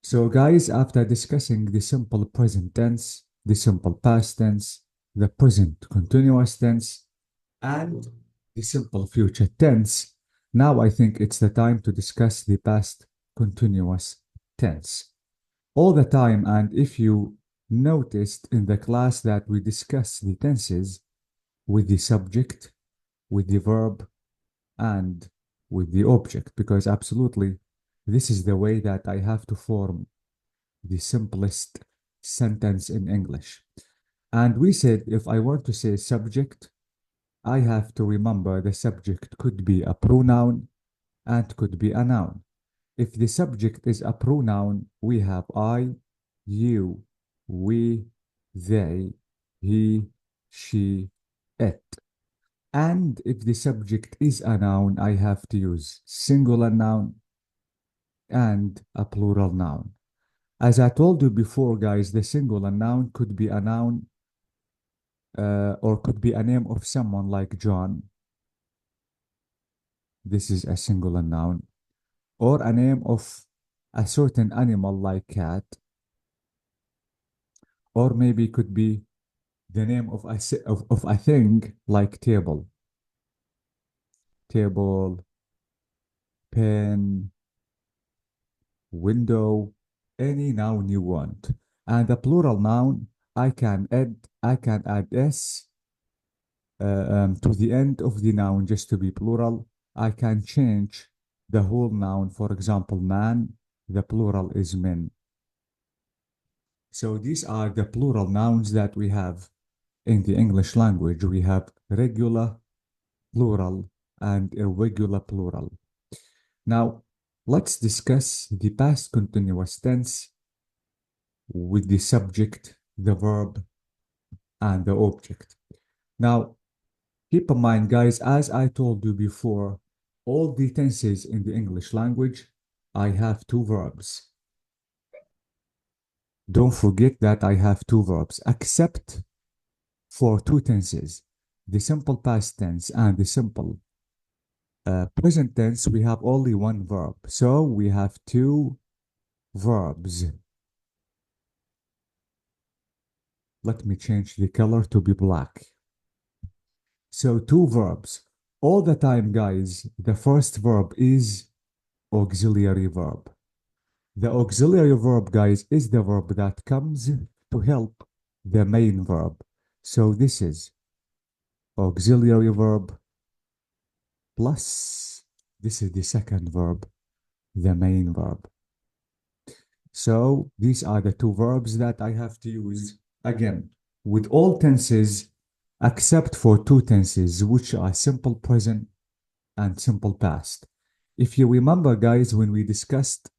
So, guys, after discussing the simple present tense, the simple past tense, the present continuous tense, and the simple future tense, now I think it's the time to discuss the past continuous tense. All the time, and if you noticed in the class that we discuss the tenses with the subject, with the verb, and with the object, because absolutely this is the way that I have to form the simplest sentence in English. And we said if I want to say subject, I have to remember the subject could be a pronoun and could be a noun. If the subject is a pronoun, we have I, you, we, they, he, she, it. And if the subject is a noun, I have to use singular noun and a plural noun. As I told you before, guys, the singular noun could be a noun or could be a name of someone like John. This is a singular noun. Or a name of a certain animal like cat. Or maybe could be the name of a thing like table. Table, pen, window, any noun you want. And the plural noun, I can add s to the end of the noun just to be plural. I can change the whole noun. For example, man, the plural is men. So these are the plural nouns that we have in the English language. We have regular plural and irregular plural. Now, let's discuss the past continuous tense with the subject, the verb, and the object. Now, keep in mind, guys, as I told you before, all the tenses in the English language, I have two verbs. Don't forget that I have two verbs, except for two tenses, the simple past tense and the simple present tense, we have only one verb. So we have two verbs. Let me change the color to be black. So two verbs. All the time, guys, the first verb is auxiliary verb. The auxiliary verb, guys, is the verb that comes to help the main verb. So this is auxiliary verb plus, this is the second verb, the main verb. So these are the two verbs that I have to use again with all tenses except for two tenses, which are simple present and simple past. If you remember, guys, when we discussed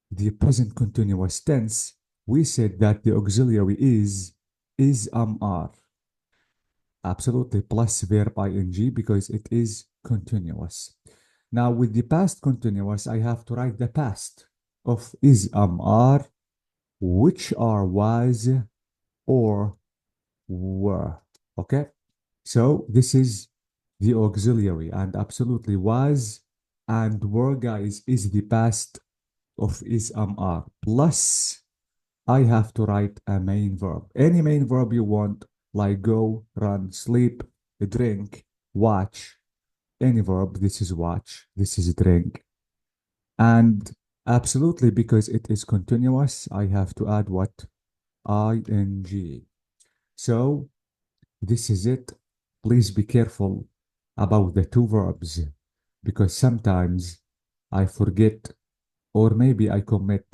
the present continuous tense, we said that the auxiliary is are. Absolutely, plus verb ing because it is continuous. Now, with the past continuous, I have to write the past of is are, which are was or were. Okay, so this is the auxiliary, and absolutely was and were, guys, is the past of is are. Plus, I have to write a main verb. Any main verb you want, like go, run, sleep, drink, watch. Any verb, this is watch, this is drink. And absolutely, because it is continuous, I have to add what? ing. So this is it. Please be careful about the two verbs because sometimes I forget or maybe I commit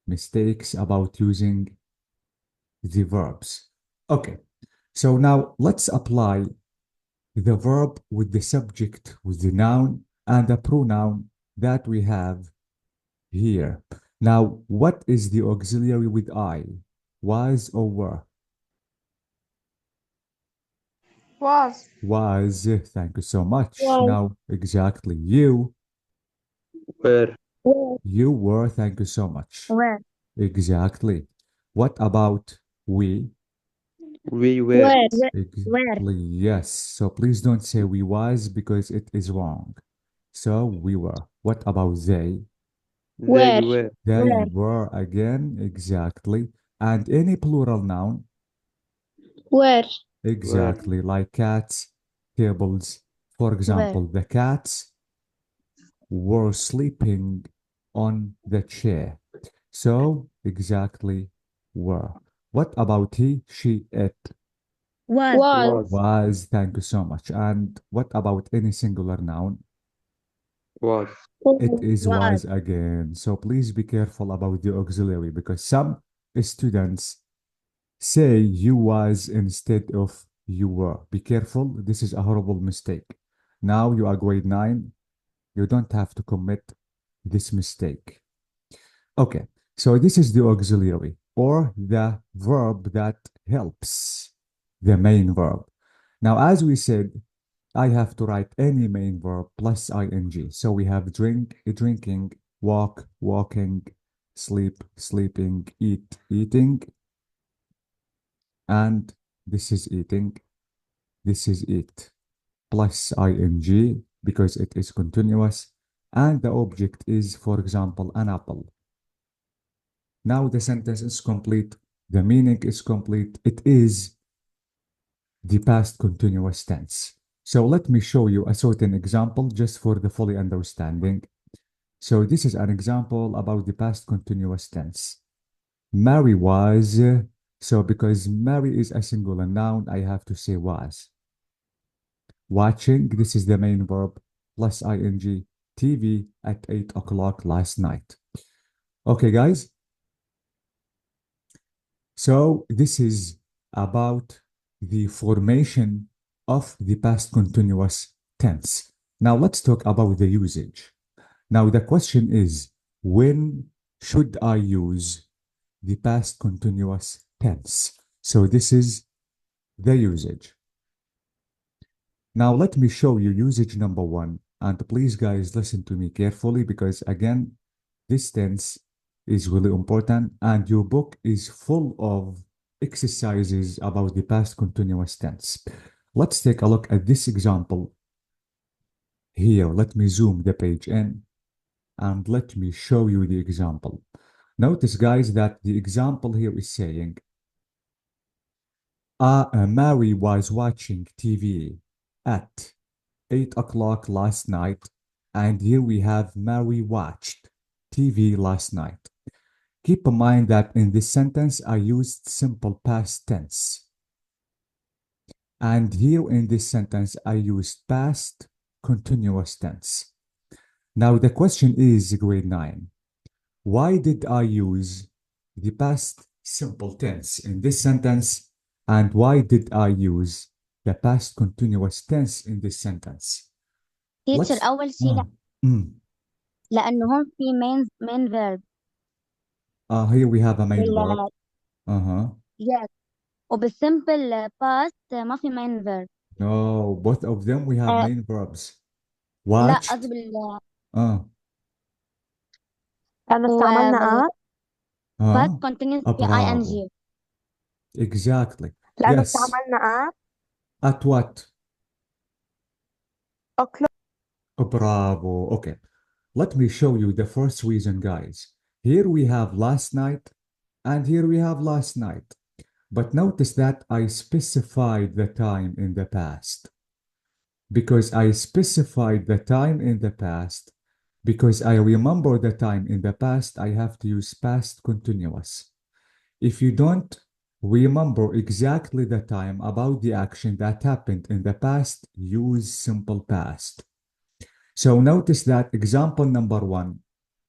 mistakes about using the verbs. Okay, so now let's apply the verb with the subject, with the noun and the pronoun that we have here. Now, what is the auxiliary with I? Was or were? Was. Was. Thank you so much. Was. Now, exactly. You. Where? Where. You were. Thank you so much. Where. Exactly. What about we? We were. Where. Where. Exactly. Yes. So please don't say we was because it is wrong. So we were. What about they? They were. They Where? were again, exactly. And any plural noun, Where? exactly, like cats, tables. For example, the cats were sleeping on the chair. So, exactly, were. What about he, she, it? Was. Was, thank you so much. And what about any singular noun? Was. It is Was. was again. So please be careful about the auxiliary because some students say you was instead of you were. Be careful. This is a horrible mistake. Now you are grade 9. You don't have to commit this mistake. Okay. So this is the auxiliary or the verb that helps the main verb. Now, as we said, I have to write any main verb plus ing. So we have drink, drinking, walk, walking, sleep, sleeping, eat, eating, and this is eating, this is eat, plus ing because it is continuous, and the object is, for example, an apple. Now the sentence is complete, the meaning is complete, it is the past continuous tense. So let me show you a certain example just for the fully understanding. So this is an example about the past continuous tense. Mary was, so because Mary is a singular noun, I have to say was. Watching, this is the main verb, plus ing, TV at 8 o'clock last night. Okay, guys. So this is about the formation of the past continuous tense. Now let's talk about the usage. Now the question is, when should I use the past continuous tense? So this is the usage. Now let me show you usage number 1. And please guys, listen to me carefully because again, this tense is really important and your book is full of exercises about the past continuous tense. Let's take a look at this example here. Let me zoom the page in and let me show you the example. Notice guys that the example here is saying Mary was watching TV at 8 o'clock last night, and here we have Mary watched TV last night. Keep in mind that in this sentence, I used simple past tense. And here in this sentence, I used past continuous tense. Now the question is, grade 9, why did I use the past simple tense in this sentence? And why did I use the past continuous tense in this sentence? تيتشر Let's أول شيء لأنهم في main verb. Here we have a main verb. Yes. وبالsimple past ما في main verb. No, both of them we have main verbs. لا Watched. قصدي بال أنا استعملنا past continuous في bravo. ing. Exactly. لأنه Yes. استعملنا At what? o'clock. Bravo. Okay. Let me show you the first reason, guys. Here we have last night, and here we have last night. But notice that I specified the time in the past. Because I specified the time in the past, because I remember the time in the past, I have to use past continuous. If you don't remember exactly the time about the action that happened in the past, use simple past. So notice that example number 1,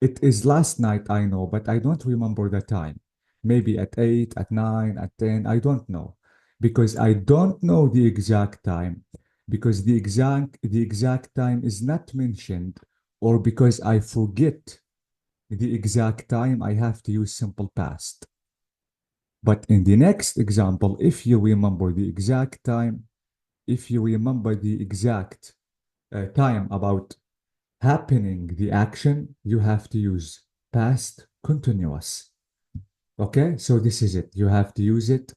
it is last night, I know, but I don't remember the time. Maybe at 8, at 9, at 10, I don't know. Because I don't know the exact time, because the exact time is not mentioned, or because I forget the exact time, I have to use simple past. But in the next example, if you remember the exact time, if you remember the exact time about happening the action, you have to use past continuous. Okay, so this is it. You have to use it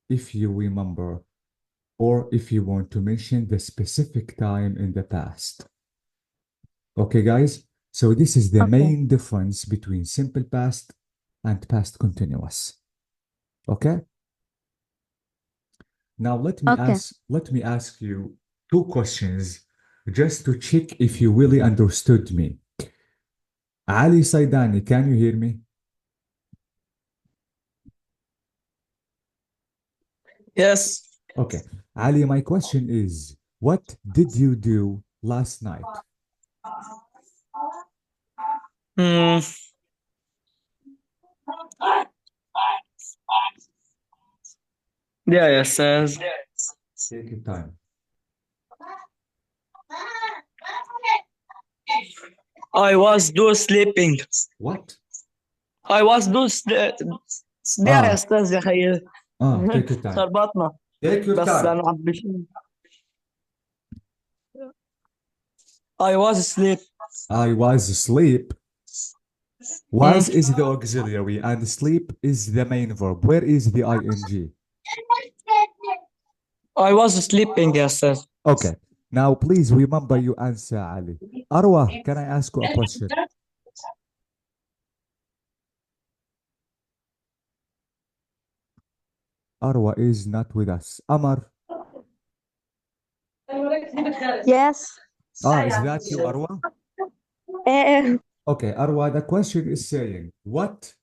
if you remember or if you want to mention the specific time in the past. Okay, guys, So this is the Okay. main difference between simple past and past continuous. Okay? Now Okay. let me ask you two questions just to check if you really understood me. Ali Saidani, can you hear me? Yes. Okay. Ali, my question is, what did you do last night? Hmm. Yeah, yes, yes. Take your time. I was do sleeping. What? I was do يا Ah, استاذ يا خيال take your time. خربطنا Take your بس time. انا عبشين. I was asleep. I was asleep. Hmm. Was is the auxiliary and sleep is the main verb. Where is the ing? I was sleeping يا استاذ. Okay. Now, please remember you answer, Ali. Arwa, can I ask you a question? Arwa is not with us. Amar. Yes. Is that you, Arwa? Eh, Okay, Arwa, the question is saying, what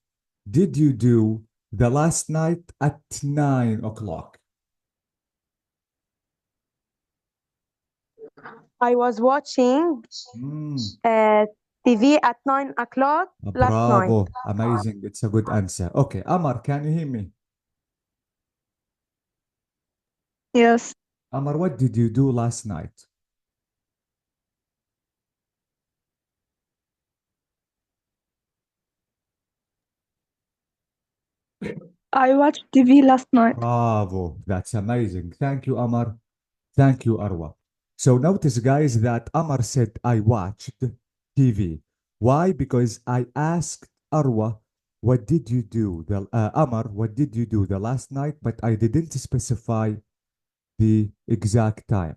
did you do the last night at 9 o'clock? I was watching TV at 9 o'clock last night. Bravo. Amazing. It's a good answer. Okay, Amar, can you hear me? Yes. Amar, what did you do last night? I watched TV last night. Bravo. That's amazing. Thank you, Amar. Thank you, Arwa. So notice, guys, that Amar said I watched TV. Why? Because I asked Arwa, what did you do? Amar, what did you do the last night? But I didn't specify the exact time.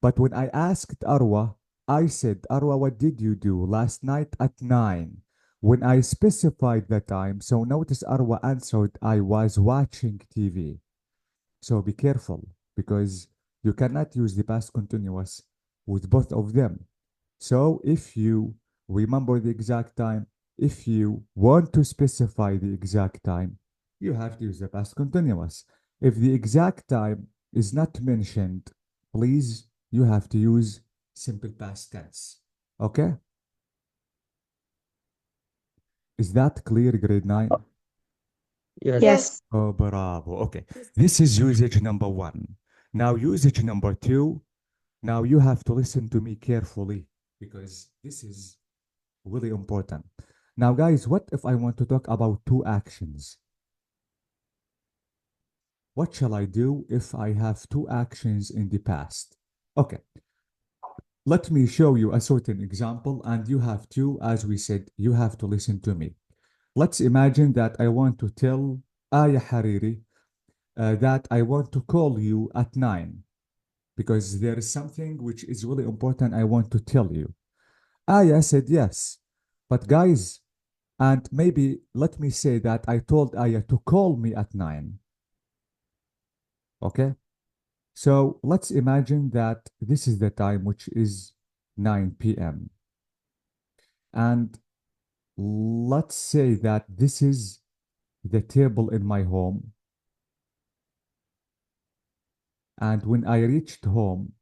But when I asked Arwa, I said, Arwa, what did you do last night at 9? When I specified the time, so notice Arwa answered, I was watching TV. So be careful because you cannot use the past continuous with both of them. So if you remember the exact time, if you want to specify the exact time, you have to use the past continuous. If the exact time is not mentioned, please, you have to use simple past tense. Okay? Is that clear, grade 9? Yes. Yes. Oh, bravo. Okay. This is usage number 1. Now, usage number 2. Now, you have to listen to me carefully because this is really important. Now, guys, what if I want to talk about two actions? What shall I do if I have two actions in the past? Okay. Let me show you a certain example, and you have to, as we said, you have to listen to me. Let's imagine that I want to tell Aya Hariri that I want to call you at 9 because there is something which is really important I want to tell you. Aya said yes. But guys, and maybe let me say that I told Aya to call me at 9. Okay? So let's imagine that this is the time, which is 9 p.m. And let's say that this is the table in my home. And when I reached home,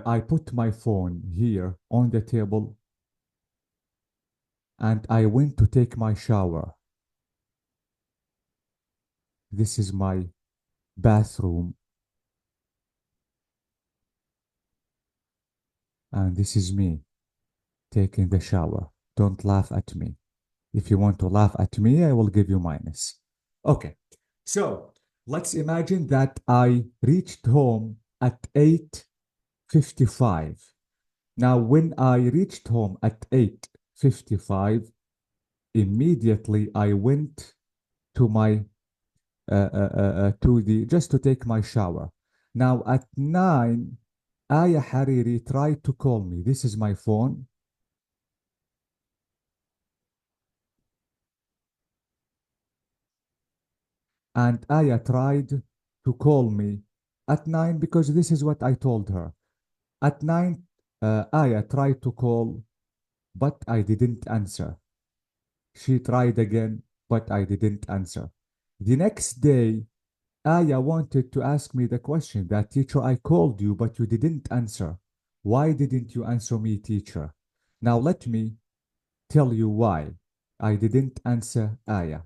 I put my phone here on the table and I went to take my shower. This is my bathroom. And this is me taking the shower. Don't laugh at me. If you want to laugh at me, I will give you minus. Okay, so let's imagine that I reached home at 8:55. Now, when I reached home at 8:55, immediately I went to my to the just to take my shower. Now at 9, Aya Hariri tried to call me. This is my phone. And Aya tried to call me at 9 because this is what I told her. At 9, Aya tried to call, but I didn't answer. She tried again, but I didn't answer. The next day, Aya wanted to ask me the question that, teacher, I called you, but you didn't answer. Why didn't you answer me, teacher? Now let me tell you why I didn't answer Aya.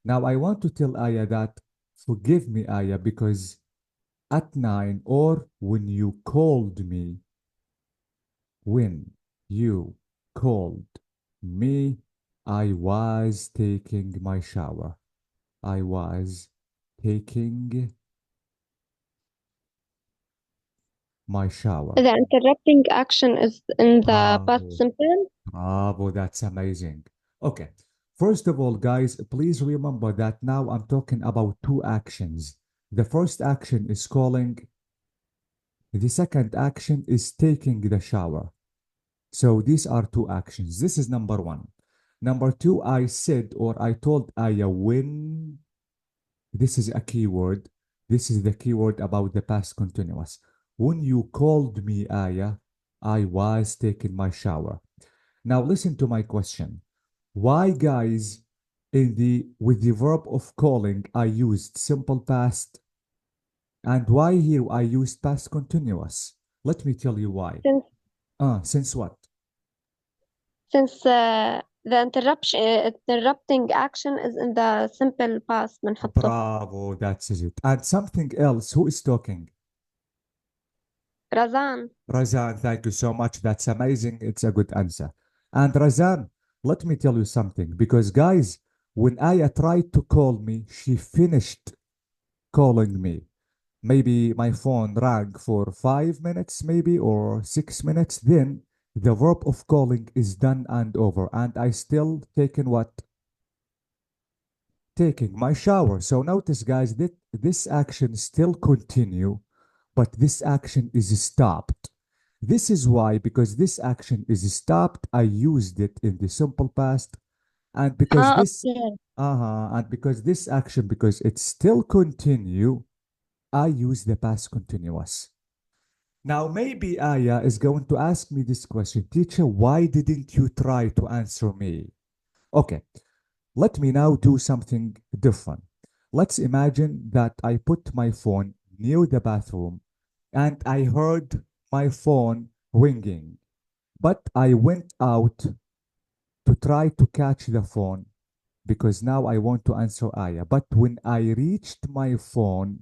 Now I want to tell Aya that, forgive me, Aya, because at 9 or when you called me, I was taking my shower. I was taking my shower. The interrupting action is in the past Bravo. simple. Bravo, that's amazing. Okay. First of all, guys, please remember that now I'm talking about two actions. The first action is calling. The second action is taking the shower. So these are two actions. This is number one. Number two, I said or I told Aya when. This is a keyword. This is the keyword about the past continuous. When you called me, Aya, I was taking my shower. Now listen to my question. Why, guys, with the verb of calling, I used simple past, and why here I used past continuous? Let me tell you why. Since what? Since the interrupting action is in the simple past بنحطه. Bravo, that's it. And something else, who is talking? Razan. Razan, thank you so much. That's amazing. It's a good answer. And Razan, let me tell you something, because guys, when Aya tried to call me, she finished calling me. Maybe my phone rang for 5 minutes, maybe, or 6 minutes. Then the verb of calling is done and over, and I still taking what? Taking my shower. So notice, guys, that this action still continue, but this action is stopped. This is why, because this action is stopped, I used it in the simple past, and because this Okay. and because this action, because it still continue, I use the past continuous. Now maybe Aya is going to ask me this question, teacher, why didn't you try to answer me? Okay, let me now do something different. Let's imagine that I put my phone near the bathroom and I heard my phone ringing, but I went out to try to catch the phone because now I want to answer Aya. But when I reached my phone,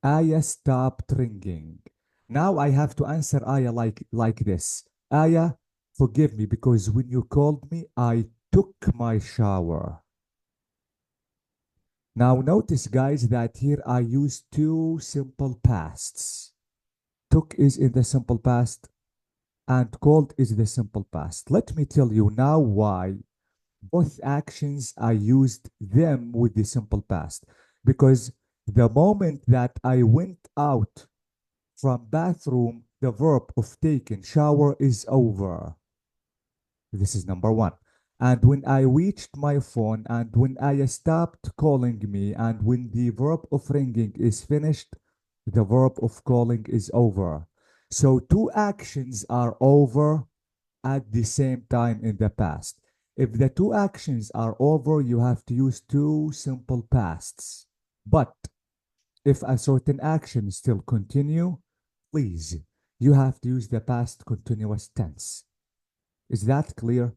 Aya stopped ringing. Now I have to answer Aya like this. Aya, forgive me because when you called me, I took my shower. Now notice, guys, that here I use two simple pasts. Took is in the simple past and called is the simple past. Let me tell you now why both actions I used them with the simple past. Because the moment that I went out from bathroom, the verb of taking shower is over. This is number one. And when I reached my phone and when I stopped calling me and when the verb of ringing is finished, the verb of calling is over. So two actions are over at the same time in the past. If the two actions are over, you have to use two simple pasts. But if a certain action still continue, please, you have to use the past continuous tense. Is that clear?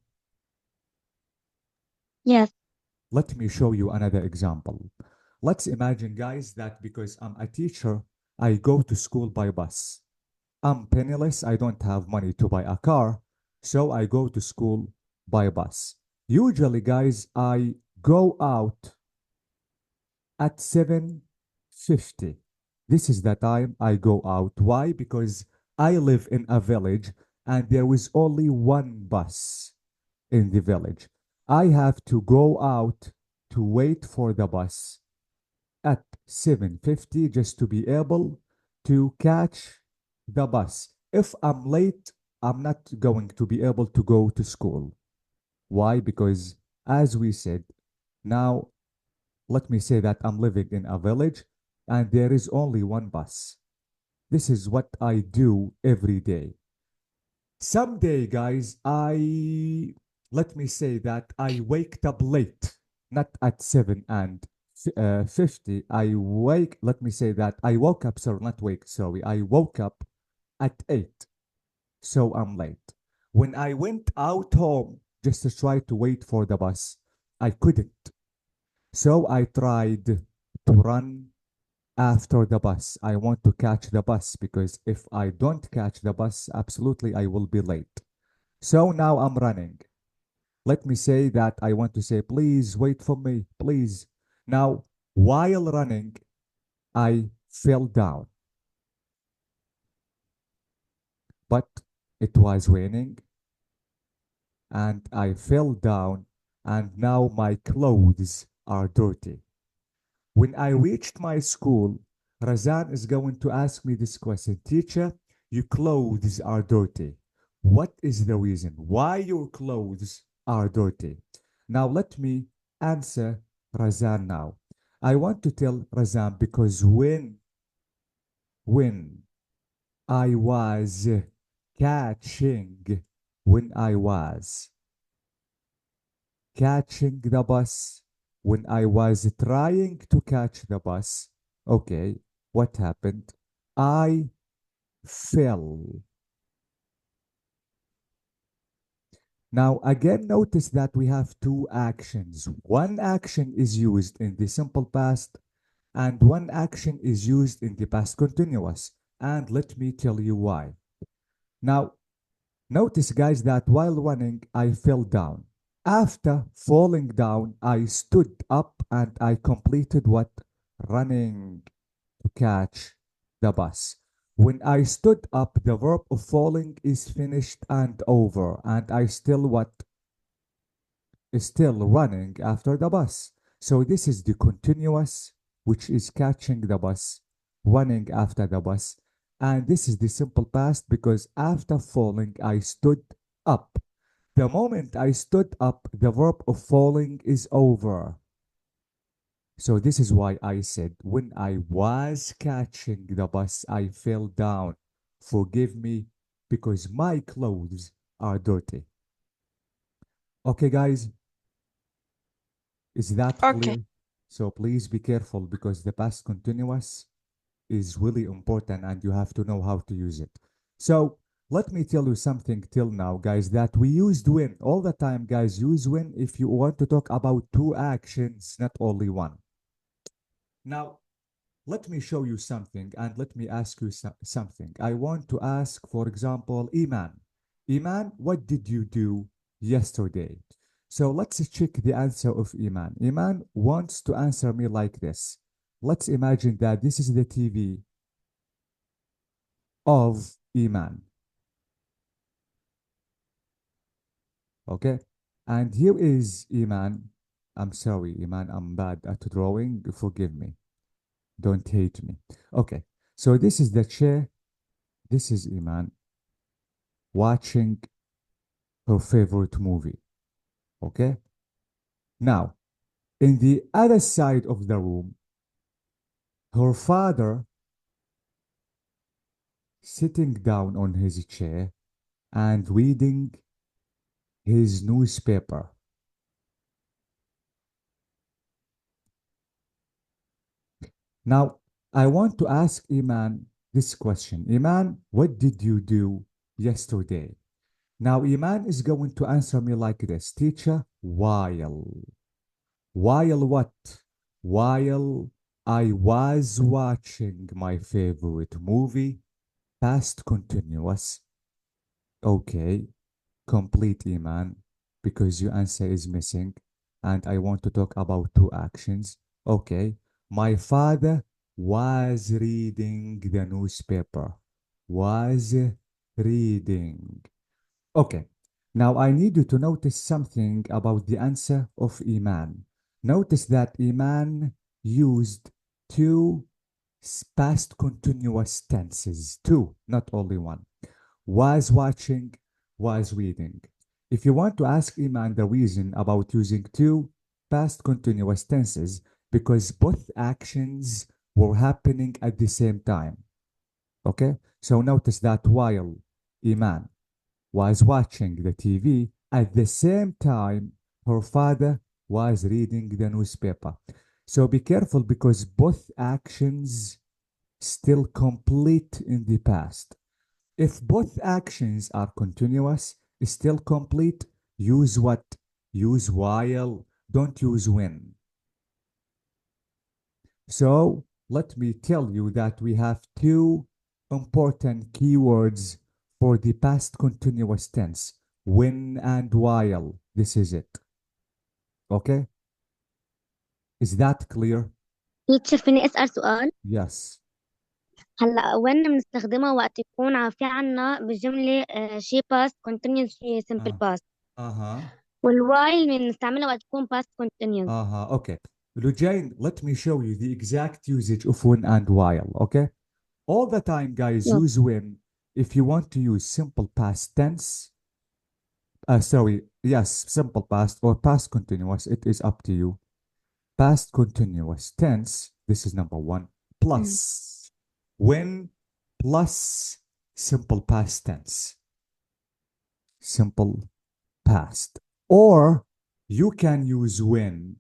Yes. Let me show you another example. Let's imagine, guys, that because I'm a teacher, I go to school by bus. I'm penniless, I don't have money to buy a car, so I go to school by bus. Usually, guys, I go out at 7:50. This is the time I go out. Why? Because I live in a village and there is only one bus in the village. I have to go out to wait for the bus at 7:50 just to be able to catch the bus. If I'm late, I'm not going to be able to go to school. Why? Because as we said, now let me say that I'm living in a village and there is only one bus. This is what I do every day. Someday, guys, let me say that I waked up late, not at 7 and 50. Let me say that I woke up, sorry, not wake, sorry. I woke up at 8, so I'm late. When I went out home just to try to wait for the bus, I couldn't. So I tried to run after the bus. I want to catch the bus because if I don't catch the bus, absolutely I will be late. So now I'm running. Let me say that I want to say, please wait for me, please. Now, while running, I fell down. But it was raining and I fell down and now my clothes are dirty. When I reached my school, Razan is going to ask me this question. Teacher, your clothes are dirty. What is the reason why your clothes are dirty? Now let me answer Razan now. I want to tell Razan because when I was catching, when I was catching the bus, when I was trying to catch the bus, okay, what happened? I fell. Now, again, notice that we have two actions. One action is used in the simple past, and one action is used in the past continuous. And let me tell you why. Now, notice, guys, that while running, I fell down. After falling down, I stood up and I completed what? Running to catch the bus. When I stood up, the verb of falling is finished and over, and I still what? Is still running after the bus. So this is the continuous, which is catching the bus, running after the bus. And this is the simple past because after falling, I stood up. The moment I stood up, the verb of falling is over. So this is why I said, when I was catching the bus, I fell down. Forgive me because my clothes are dirty. Okay, guys, is that Okay. clear? So please be careful because the past continuous is really important and you have to know how to use it. So let me tell you something till now, guys, that we used when all the time, guys. Use when if you want to talk about two actions, not only one. Now, let me show you something and let me ask you something. I want to ask, for example, Iman. Iman, what did you do yesterday? So let's check the answer of Iman. Iman wants to answer me like this. Let's imagine that this is the TV of Iman. Okay? And here is Iman. I'm sorry, Iman, I'm bad at drawing. Forgive me. Don't hate me. Okay, so this is the chair. This is Iman watching her favorite movie. Okay? Now, in the other side of the room, her father sitting down on his chair and reading his newspaper. Now, I want to ask Iman this question. Iman, what did you do yesterday? Now, Iman is going to answer me like this. Teacher, while. While what? While I was watching my favorite movie, past continuous. Okay, complete Iman, because your answer is missing, and I want to talk about two actions. Okay, my father was reading the newspaper. Was reading. Okay, now I need you to notice something about the answer of Iman. Notice that Iman used two past continuous tenses. Two, not only one. Was watching, was reading. If you want to ask Iman the reason about using two past continuous tenses, because both actions were happening at the same time. Okay? So notice that while Iman was watching the TV, at the same time, her father was reading the newspaper. So be careful because both actions still complete in the past. If both actions are continuous, still complete, use what? Use while, don't use when. So let me tell you that we have two important keywords for the past continuous tense, when and while. This is it. Okay? Is that clear? teacher فيني أسأل سؤال؟ Yes. هلا وين بنستخدمها وقت يكون في عنا بالجملة شي past continuous شي simple past Uh-huh. والوايل بنستعملها وقت يكون past continuous. Okay. Lujain, let me show you the exact usage of when and while. Okay? All the time, guys, Yeah. use when. If you want to use simple past tense, simple past or past continuous, it is up to you. Past continuous tense, this is number one, plus when plus simple past tense. Simple past. Or you can use when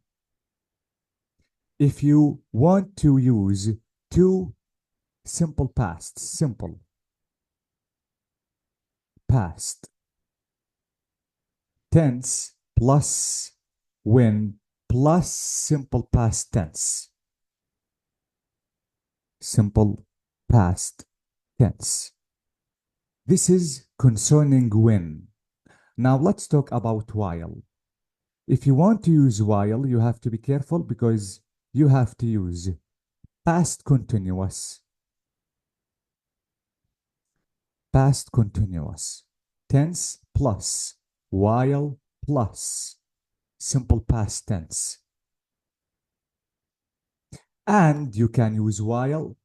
if you want to use two simple pasts, simple past tense plus when plus simple past tense. Simple past tense. This is concerning when. Now let's talk about while. If you want to use while, you have to be careful because you have to use past continuous. Past continuous tense plus while plus simple past tense. And you can use while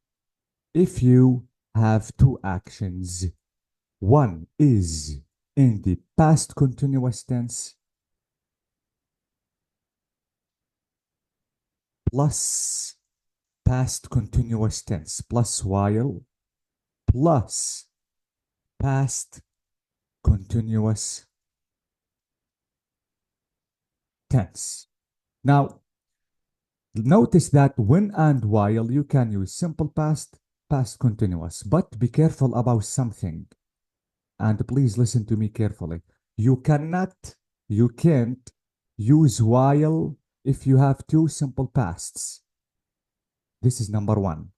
if you have two actions. One is in the past continuous tense plus past continuous tense plus while plus past continuous tense. Now, notice that when and while you can use simple past, past continuous, but be careful about something. And please listen to me carefully. You can't use while if you have two simple pasts. This is number one.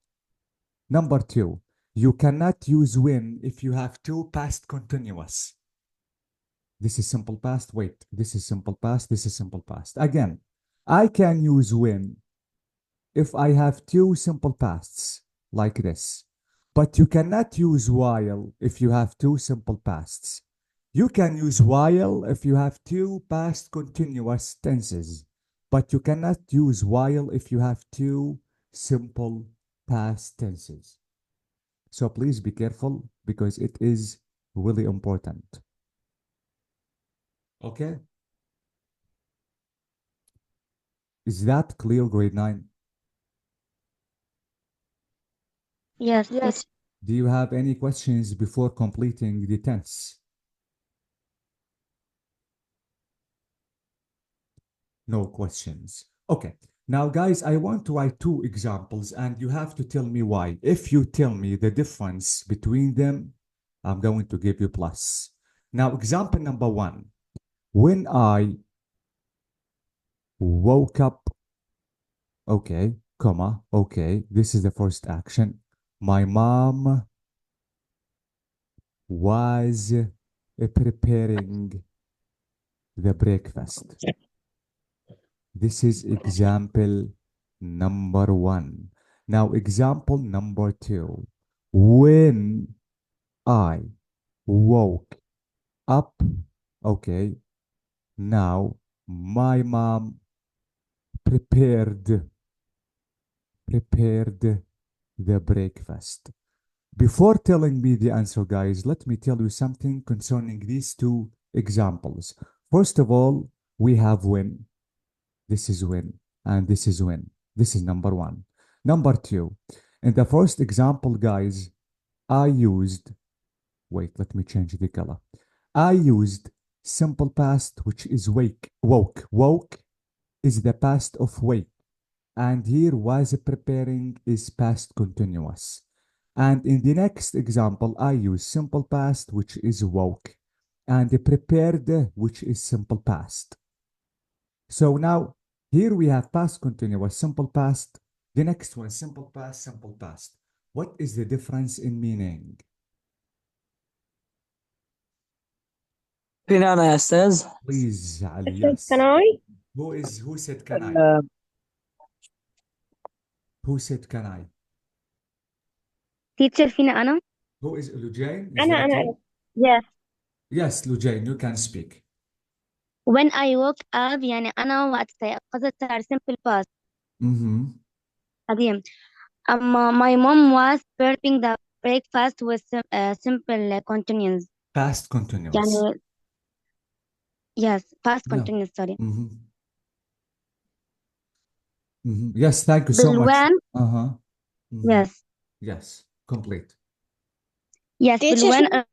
Number two, you cannot use when if you have two past continuous. This is simple past. Wait, this is simple past. This is simple past. Again, I can use when if I have two simple pasts like this. But you cannot use while if you have two simple pasts. You can use while if you have two past continuous tenses. But you cannot use while if you have two simple past tenses. So please be careful because it is really important. Okay? Is that clear, grade 9? Yes. Do you have any questions before completing the tense? No questions. Okay. Now, guys, I want to write two examples and you have to tell me why. If you tell me the difference between them, I'm going to give you plus. Now, example number one. When I woke up, okay, comma, okay, this is the first action. My mom was preparing the breakfast. This is example number one. Now, example number two. When I woke up, okay, now my mom prepared the breakfast. Before telling me the answer, guys, let me tell you something concerning these two examples. First of all, we have when. This is when, and this is when. This is number one. Number two, in the first example, guys, I used, wait, let me change the color. I used simple past, which is wake, woke. Woke is the past of wake. And here was preparing is past continuous. And in the next example, I use simple past, which is woke, and prepared, which is simple past. So now here we have past continuous, simple past. The next one, simple past, simple past. What is the difference in meaning? فين أنا يا أستاذ؟ Please, Ali, It yes. says, can I? Who said can I? آه، Who said can I? teacher فينا أنا. Who is Lujain? Is أنا that you? Yes. Yes, Lujain, you can speak. When I woke up يعني أنا وقت استيقظت صار simple past قديم. My mom was preparing the breakfast with simple continuous. Past continuous. يعني yes, past Yeah. continuous, sorry. Yes, thank you so much. بالوين Uh-huh. yes. Yes, complete. Yes, Teacher, بالوين